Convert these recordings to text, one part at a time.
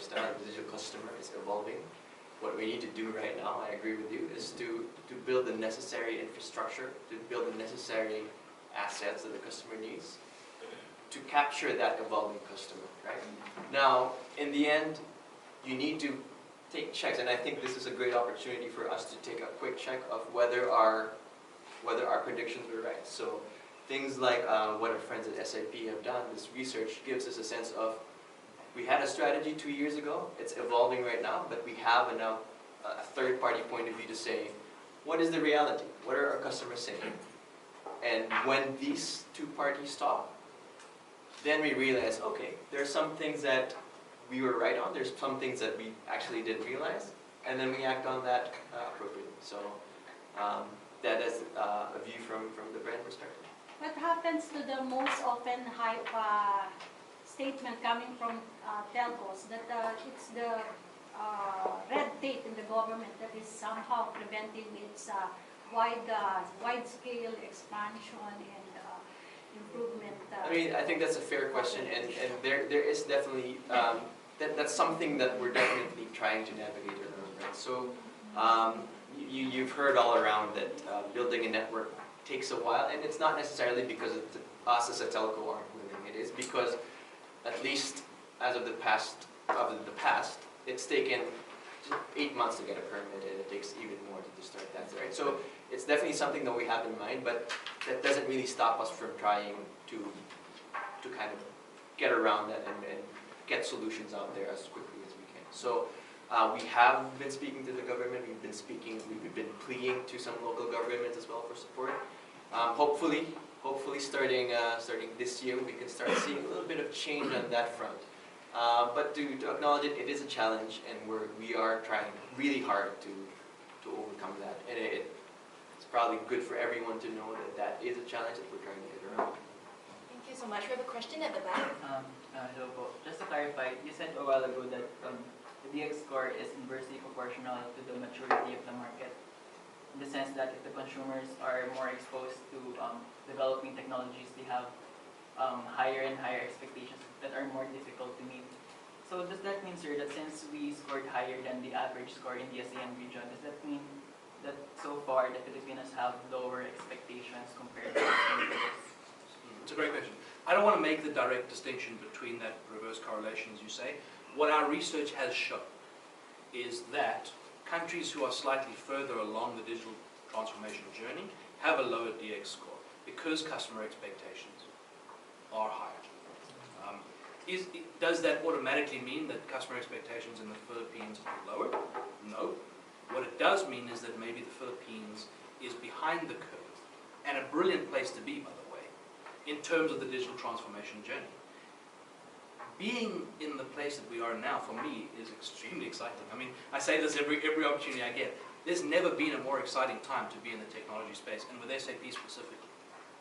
lifestyle, the digital customer is evolving. What we need to do right now, I agree with you, is to build the necessary infrastructure, to build the necessary assets that the customer needs to capture that evolving customer, right? Now, in the end, you need to take checks, and I think this is a great opportunity for us to take a quick check of whether our predictions were right. So things like what our friends at SAP have done, this research gives us a sense of, we had a strategy 2 years ago, it's evolving right now, but we have now a third-party point of view to say, what is the reality? What are our customers saying? And when these two parties talk, then we realize, okay, there are some things that we were right on, there's some things that we actually didn't realize, and then we act on that appropriately. So that is a view from the brand perspective. What happens to the most often hype statement coming from telcos that it's the red tape in the government that is somehow preventing its wide-scale expansion and improvement? I mean, I think that's a fair question, and there is definitely, that's something that we're definitely trying to navigate around, right? So you've heard all around that building a network takes a while, and it's not necessarily because of us as a telco aren't willing. It is because, at least as of the past, it's taken 8 months to get a permit, and it takes even more to start that, right? So it's definitely something that we have in mind, but that doesn't really stop us from trying to kind of get around that and get solutions out there as quickly as we can. So we have been speaking to the government. We've been pleading to some local governments as well for support. Hopefully starting this year, we can start seeing a little bit of change on that front. But to acknowledge it, it is a challenge, and we are trying really hard to overcome that. And it's probably good for everyone to know that that is a challenge that we're trying to get around. Thank you so much. We have a question at the back. Hello. Just to clarify, you said a while ago that the DX score is inversely proportional to the maturity of the market, in the sense that if the consumers are more exposed to developing technologies, they have higher and higher expectations that are more difficult to meet. So does that mean, sir, that since we scored higher than the average score in the ASEAN region, does that mean that so far the Filipinos have lower expectations compared to the It's a great question. I don't want to make the direct distinction between that reverse correlation, as you say. What our research has shown is that countries who are slightly further along the digital transformation journey have a lower DX score because customer expectations are higher. Does that automatically mean that customer expectations in the Philippines are lower? No. What it does mean is that maybe the Philippines is behind the curve, and a brilliant place to be, by the way, in terms of the digital transformation journey. Being in the place that we are now, for me, is extremely exciting. I mean, I say this every opportunity I get. There's never been a more exciting time to be in the technology space, and with SAP specifically.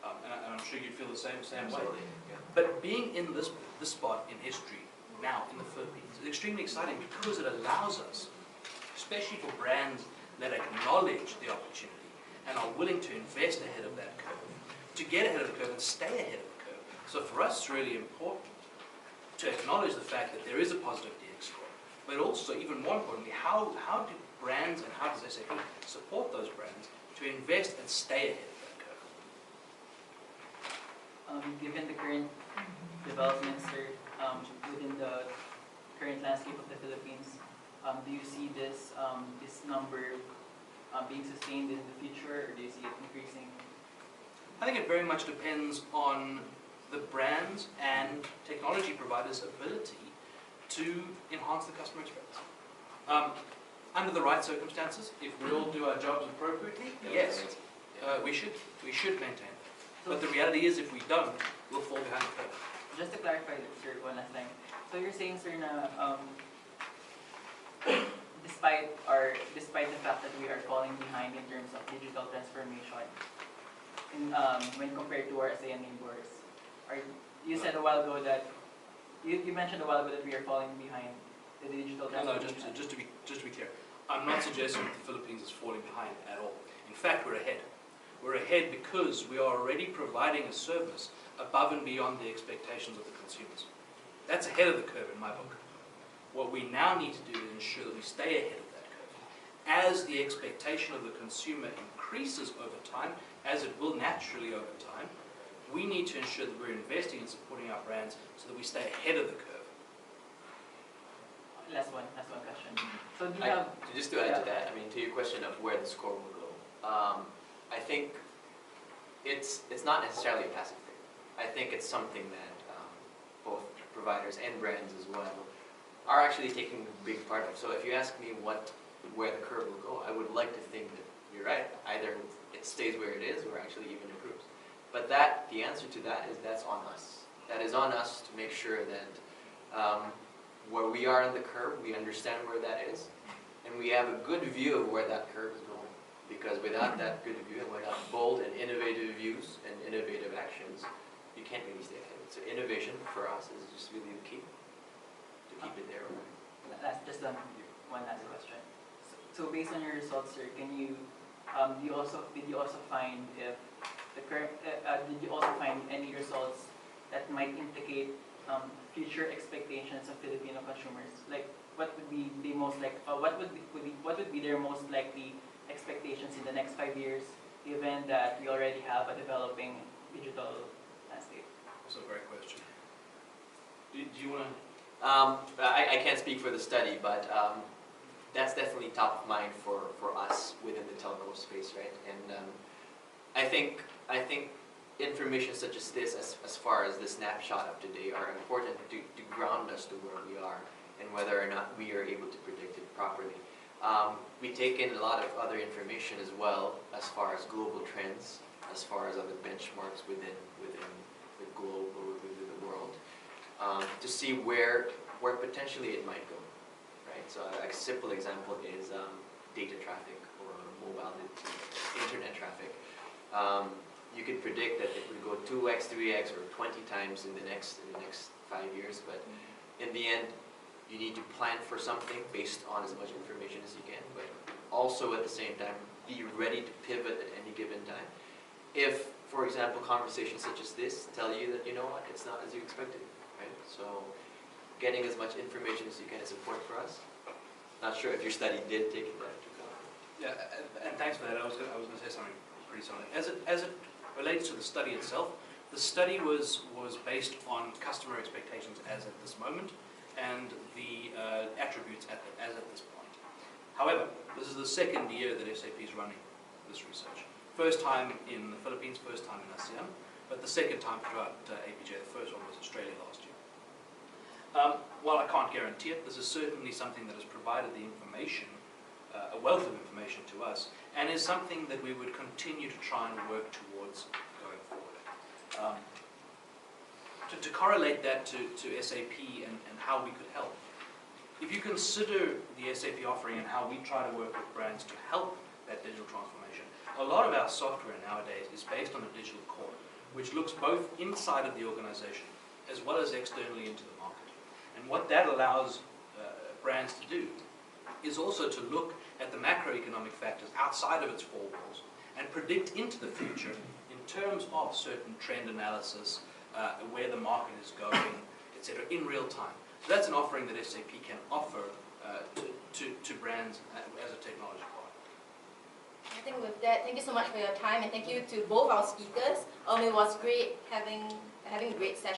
And I'm sure you feel the same way. Yeah. But being in this spot in history now in the Philippines is extremely exciting because it allows us, especially for brands that acknowledge the opportunity and are willing to invest ahead of that curve, to get ahead of the curve and stay ahead of the curve. So for us, it's really important to acknowledge the fact that there is a positive DX score, but also, even more importantly, how do brands and how does SAP support those brands to invest and stay ahead of that curve? Given the current developments, sir, within the current landscape of the Philippines, do you see this number being sustained in the future, or do you see it increasing? I think it very much depends on the brands and technology providers' ability to enhance the customer experience. Under the right circumstances, if we all do our jobs appropriately, yes, we should maintain it. But the reality is, if we don't, we'll fall behind the curve. Just to clarify, sir, one last time. So you're saying, sir, na despite the fact that we are falling behind in terms of digital transformation, when compared to our ASEAN neighbors, you said a while ago that you mentioned a while ago that we are falling behind the digital transformation. No, just to be clear, I'm not suggesting that the Philippines is falling behind at all. In fact, we're ahead. We're ahead because we are already providing a service above and beyond the expectations of the consumers. That's ahead of the curve in my book. What we now need to do is ensure that we stay ahead of that curve. As the expectation of the consumer increases over time, as it will naturally over time, we need to ensure that we're investing in supporting our brands so that we stay ahead of the curve. Last one question. So do you have... Just to add to that, I mean, to your question of where the score will go, I think it's not necessarily a passive thing. I think it's something that both providers and brands as well are actually taking a big part of. So if you ask me where the curve will go, I would like to think that you're right. Either it stays where it is or actually even improves. But the answer to that is that's on us. That is on us to make sure that where we are in the curve, we understand where that is, and we have a good view of where that curve is going. Because without that good view and without bold and innovative views and innovative actions, you can't really stay ahead. So innovation for us is just really the key to keep it there. That's just one last question. So based on your results, sir, can you did you also find if the current did you also find any results that might implicate future expectations of Filipino consumers? Like, what would be the most what would be their most likely expectations in the next 5 years, given that we already have a developing digital landscape? That's a great question. Do you want to? I can't speak for the study, but that's definitely top of mind for us within the telco space, right? And I think information such as this, as far as the snapshot of today, are important to ground us to where we are and whether or not we are able to predict it properly. We take in a lot of other information as well, as far as global trends, as far as other benchmarks within the globe or within the world, to see where potentially it might go, right? So a simple example is data traffic or mobile internet traffic. You can predict that it would go 2x, 3x, or 20 times in the next 5 years, but in the end, you need to plan for something based on as much information as you can, but also at the same time, be ready to pivot at any given time. If, for example, conversations such as this tell you that, you know what, it's not as you expected, right? So getting as much information as you can is important for us. Not sure if your study did take that into account. Yeah, and thanks for that. I was going to say something pretty similar. As it relates to the study itself, the study was based on customer expectations as at this moment, and the attributes as at this point. However, this is the second year that SAP is running this research. First time in the Philippines, first time in ASEAN, but the second time throughout APJ. The first one was Australia last year. While I can't guarantee it, this is certainly something that has provided the information, a wealth of information to us, and is something that we would continue to try and work towards going forward. To correlate that to SAP and how we could help. If you consider the SAP offering and how we try to work with brands to help that digital transformation, a lot of our software nowadays is based on a digital core, which looks both inside of the organization as well as externally into the market. And what that allows brands to do is also to look at the macroeconomic factors outside of its four walls and predict into the future in terms of certain trend analysis, where the market is going, etc., in real time. So that's an offering that SAP can offer to brands as a technology partner. I think with that, thank you so much for your time, and thank you to both our speakers. It was great having a great session.